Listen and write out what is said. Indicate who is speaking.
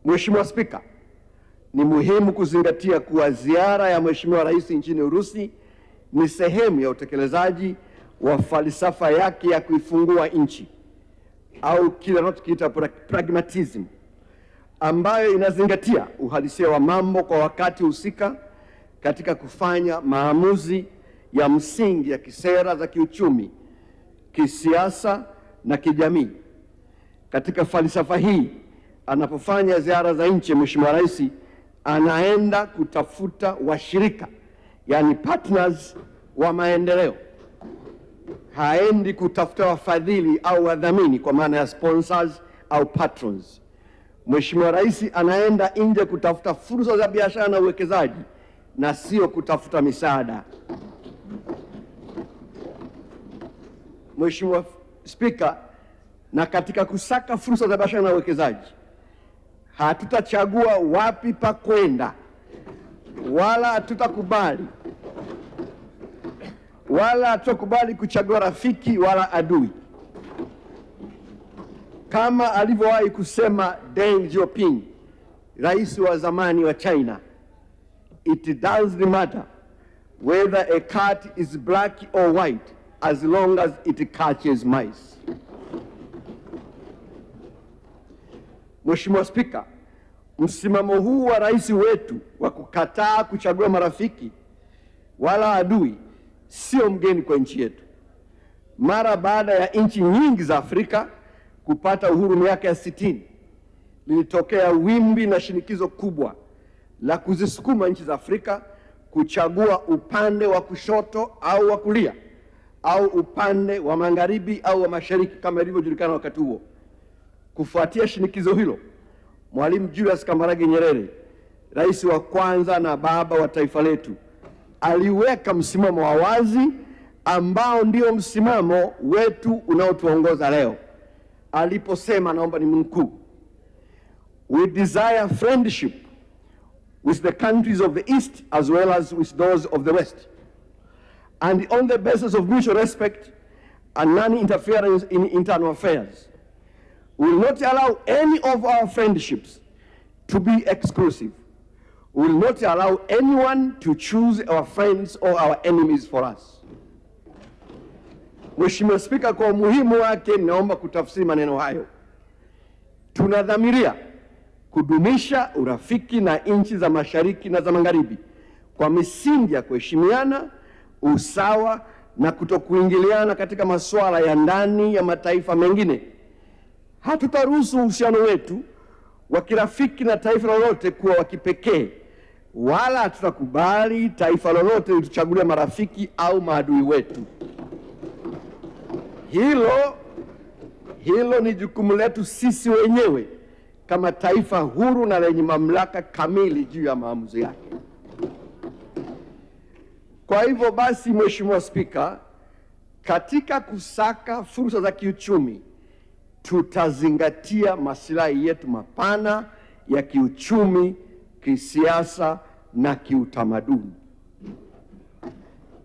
Speaker 1: Mheshimiwa Spika, ni muhimu kuzingatia kuwa ziara ya Mheshimiwa Rais nchini Urusi ni sehemu ya utekelezaji wa falsafa yake ya kuifungua nchi au kile anachokiita pragmatism, ambayo inazingatia uhalisia wa mambo kwa wakati husika katika kufanya maamuzi ya msingi ya kisera za kiuchumi, kisiasa na kijamii. Katika falsafa hii, anapofanya ziara za nchi, Mheshimiwa Rais anaenda kutafuta washirika, yani partners wa maendeleo. Haendi kutafuta wafadhili au wadhamini kwa maana ya sponsors au patrons. Mheshimiwa Rais anaenda nje kutafuta fursa za biashara na uwekezaji na sio kutafuta misaada. Mheshimiwa Spika, na katika kusaka fursa za biashara na uwekezaji, hatutachagua wapi pa kwenda, wala hatutakubali kuchagua rafiki wala adui. Kama alivyowahi kusema Deng Xiaoping, rais wa zamani wa China, it doesn't matter whether a cat is black or white as long as it catches mice. Mheshimiwa Spika, msimamo huu wa rais wetu wa kukataa kuchagua marafiki wala adui sio mgeni kwa nchi yetu. Mara baada ya nchi nyingi za Afrika kupata uhuru miaka ya 60, lilitokea wimbi na shinikizo kubwa la kuzisukuma nchi za Afrika kuchagua upande wa kushoto au wa kulia au upande wa magharibi au wa mashariki kama ilivyojulikana wakati huo. Kufuatia shinikizo hilo, Mwalimu Julius Kambarage Nyerere, rais wa kwanza na baba wa taifa letu, aliweka msimamo wa wazi ambao ndio msimamo wetu unaotuongoza leo. Aliposema, naomba nimnukuu, "We desire friendship with the countries of the East as well as with those of the West, and on the basis of mutual respect and non-interference in internal affairs. We will not allow any of our friendships to be exclusive. We will not allow anyone to choose our friends or our enemies for us." Mheshimiwa Spika, kwa umuhimu wake naomba kutafsiri maneno hayo. Tunadhamiria kudumisha urafiki na nchi za mashariki na za magharibi kwa misingi ya kuheshimiana, usawa na kutokuingiliana katika masuala ya ndani ya mataifa mengine. Hatutaruhusu uhusiano wetu wa kirafiki na taifa lolote kuwa wa kipekee, wala hatutakubali taifa lolote lituchagulie marafiki au maadui wetu. Hilo ni jukumu letu sisi wenyewe kama taifa huru na lenye mamlaka kamili juu ya maamuzi yake. Kwa hivyo basi, Mheshimiwa Spika, katika kusaka fursa za kiuchumi, tutazingatia maslahi yetu mapana ya kiuchumi, kisiasa na kiutamaduni.